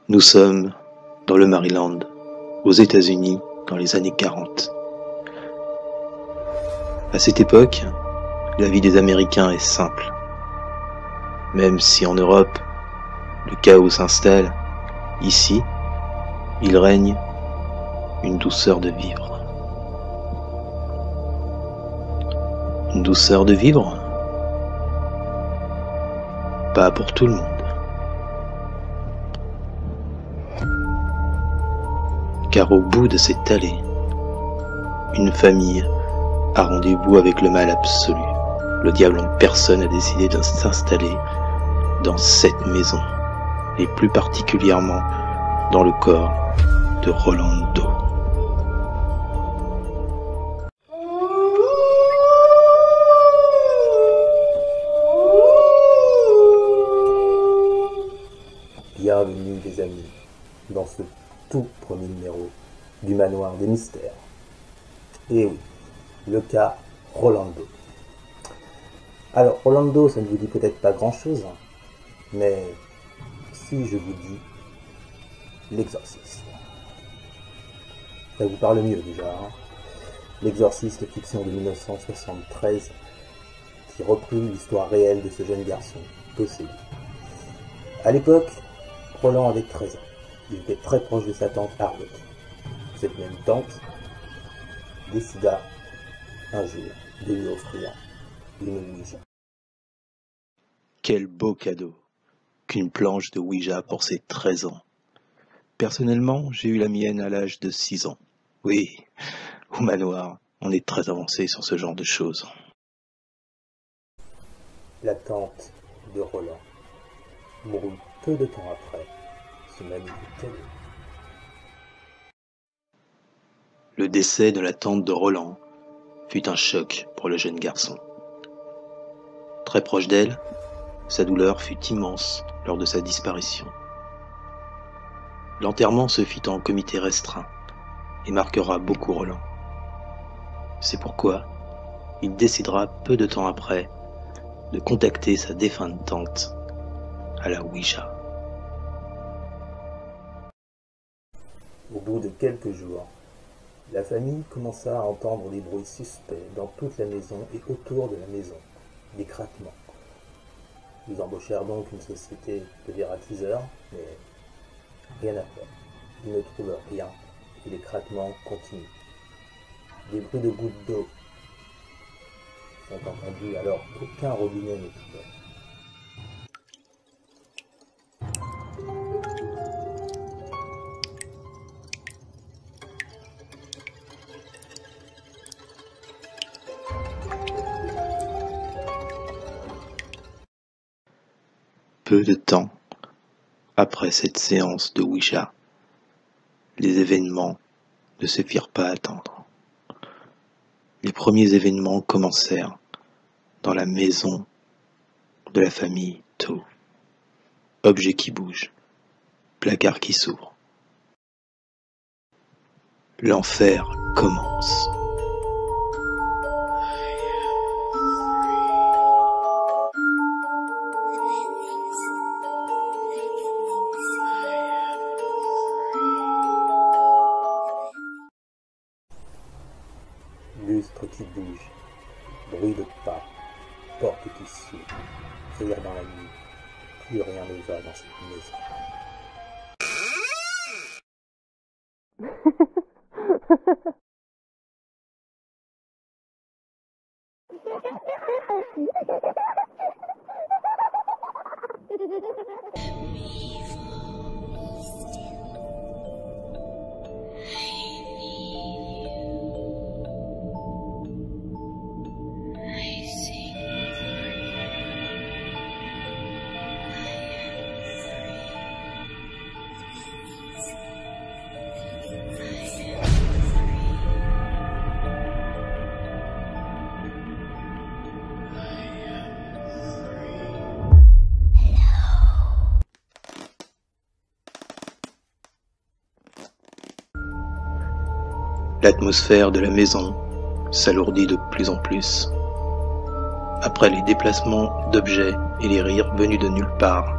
Nous sommes dans le Maryland, aux États-Unis, dans les années 40. À cette époque, la vie des Américains est simple. Même si en Europe, le chaos s'installe, ici, il règne une douceur de vivre. Une douceur de vivre? Pas pour tout le monde. Car au bout de cette allée, une famille a rendez-vous avec le mal absolu. Le diable en personne a décidé de s'installer dans cette maison, et plus particulièrement dans le corps de Rolando. Bienvenue les amis, dans ce tout premier numéro du Manoir des Mystères. Et oui, le cas Rolando. Alors Rolando, ça ne vous dit peut-être pas grand-chose, mais si je vous dis L'Exorciste, ça vous parle mieux déjà. L'Exorciste, fiction de 1973, qui reprit l'histoire réelle de ce jeune garçon possédé. À l'époque, Roland avait 13 ans. Il était très proche de sa tante Harriet. Cette même tante décida un jour de lui offrir une Ouija. Quel beau cadeau qu'une planche de Ouija pour ses 13 ans. Personnellement, j'ai eu la mienne à l'âge de 6 ans. Oui, au manoir, on est très avancé sur ce genre de choses. La tante de Roland mourut peu de temps après ce magnifique cadeau. Le décès de la tante de Roland fut un choc pour le jeune garçon. Très proche d'elle, sa douleur fut immense lors de sa disparition. L'enterrement se fit en comité restreint et marquera beaucoup Roland. C'est pourquoi il décidera peu de temps après de contacter sa défunte tante à la Ouija. Au bout de quelques jours, la famille commença à entendre des bruits suspects dans toute la maison et autour de la maison, des craquements. Ils embauchèrent donc une société de dératiseurs, mais rien à faire. Ils ne trouvent rien et les craquements continuent. Des bruits de gouttes d'eau sont entendus alors qu'aucun robinet n'est ouvert. Peu de temps après cette séance de Ouija, les événements ne se firent pas attendre. Les premiers événements commencèrent dans la maison de la famille Tau. Objets qui bougent, placards qui s'ouvrent. L'enfer commence. Lustre qui bouge, bruit de pas, porte qui s'ouvre, prière dans la nuit, plus rien ne va dans cette maison. L'atmosphère de la maison s'alourdit de plus en plus. Après les déplacements d'objets et les rires venus de nulle part,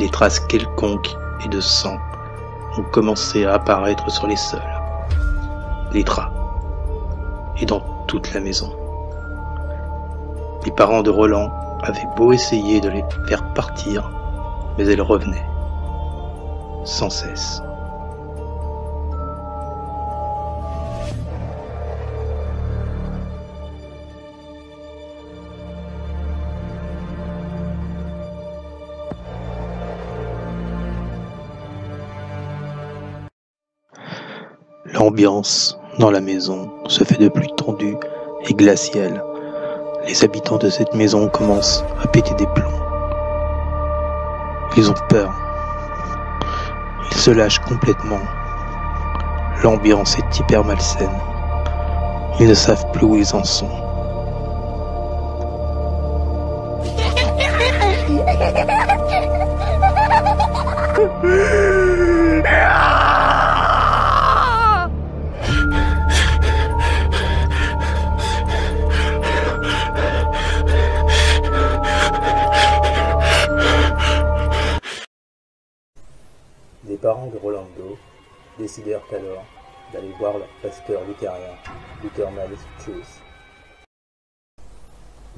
des traces quelconques et de sang ont commencé à apparaître sur les sols, les draps et dans toute la maison. Les parents de Roland avaient beau essayer de les faire partir, mais elles revenaient, sans cesse. L'ambiance dans la maison se fait de plus tendue et glaciale. Les habitants de cette maison commencent à péter des plombs. Ils ont peur. Ils se lâchent complètement. L'ambiance est hyper malsaine. Ils ne savent plus où ils en sont. Les parents de Rolando décidèrent alors d'aller voir leur pasteur luthérien, Luther Miles Chills.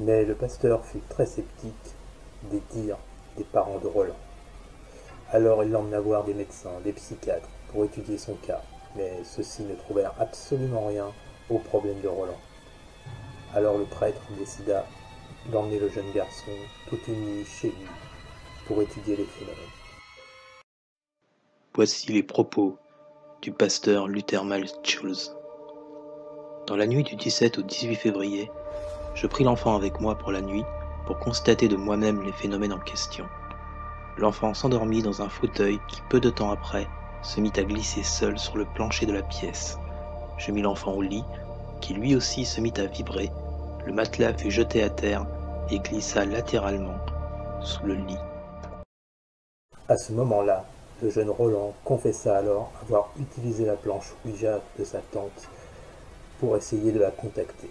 Mais le pasteur fut très sceptique des dires des parents de Roland. Alors il l'emmena voir des médecins, des psychiatres, pour étudier son cas, mais ceux-ci ne trouvèrent absolument rien au problème de Roland. Alors le prêtre décida d'emmener le jeune garçon toute une nuit chez lui pour étudier les phénomènes. Voici les propos du pasteur Luther Miles Chills. Dans la nuit du 17 au 18 février, je pris l'enfant avec moi pour la nuit pour constater de moi-même les phénomènes en question. L'enfant s'endormit dans un fauteuil qui, peu de temps après, se mit à glisser seul sur le plancher de la pièce. Je mis l'enfant au lit, qui lui aussi se mit à vibrer. Le matelas fut jeté à terre et glissa latéralement sous le lit. À ce moment-là, le jeune Roland confessa alors avoir utilisé la planche Ouija de sa tante pour essayer de la contacter.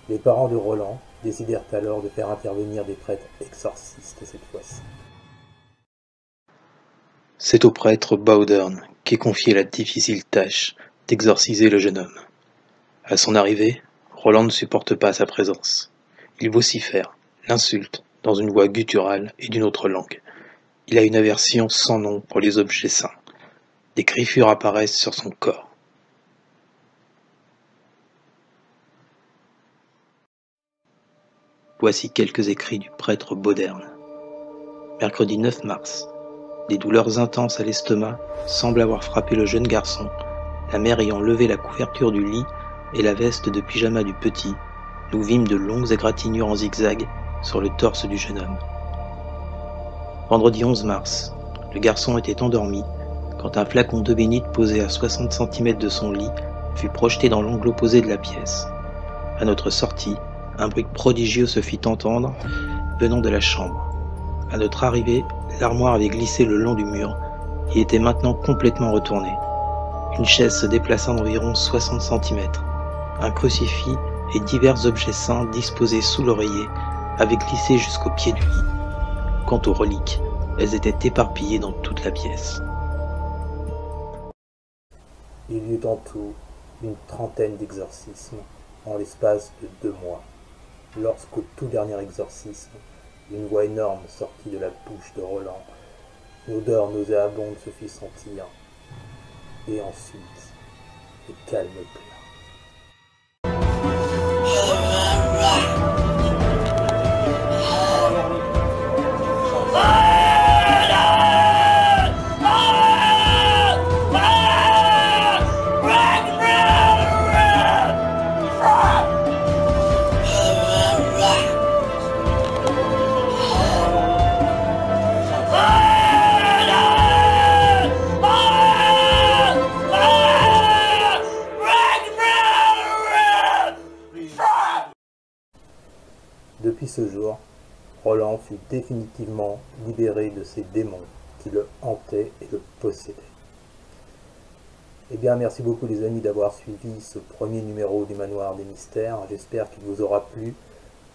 Les parents de Roland décidèrent alors de faire intervenir des prêtres exorcistes cette fois-ci. C'est au prêtre Bowdern qu'est confiée la difficile tâche d'exorciser le jeune homme. À son arrivée, Roland ne supporte pas sa présence. Il vocifère, l'insulte, dans une voix gutturale et d'une autre langue. Il a une aversion sans nom pour les objets saints. Des griffures apparaissent sur son corps. Voici quelques écrits du prêtre Bowdern. Mercredi 9 mars. Des douleurs intenses à l'estomac semblent avoir frappé le jeune garçon. La mère ayant levé la couverture du lit et la veste de pyjama du petit, nous vîmes de longues égratignures en zigzag sur le torse du jeune homme. Vendredi 11 mars, le garçon était endormi quand un flacon d'eau bénite posé à 60 cm de son lit fut projeté dans l'angle opposé de la pièce. À notre sortie, un bruit prodigieux se fit entendre venant de la chambre. À notre arrivée, l'armoire avait glissé le long du mur et était maintenant complètement retournée. Une chaise se déplaça d'environ 60 cm. Un crucifix et divers objets saints disposés sous l'oreiller avaient glissé jusqu'au pied du lit. Quant aux reliques, elles étaient éparpillées dans toute la pièce. Il y eut en tout une trentaine d'exorcismes en l'espace de 2 mois, lorsqu'au tout dernier exorcisme, une voix énorme sortit de la bouche de Roland. Une odeur nauséabonde se fit sentir, et ensuite, le calme plat. Depuis ce jour, Roland fut définitivement libéré de ces démons qui le hantaient et le possédaient. Eh bien, merci beaucoup les amis d'avoir suivi ce premier numéro du Manoir des Mystères. J'espère qu'il vous aura plu.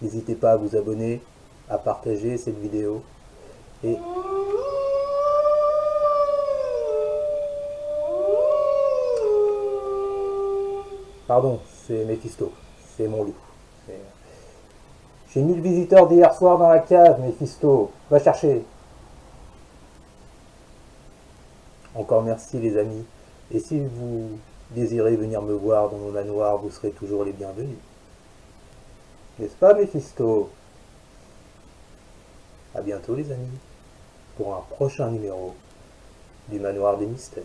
N'hésitez pas à vous abonner, à partager cette vidéo et Pardon, c'est Méphisto. C'est mon loup. J'ai mis le visiteur d'hier soir dans la cave, Méphisto. Va chercher. Encore merci les amis. Et si vous désirez venir me voir dans mon manoir, vous serez toujours les bienvenus. N'est-ce pas, Méphisto? À bientôt les amis, pour un prochain numéro du Manoir des Mystères.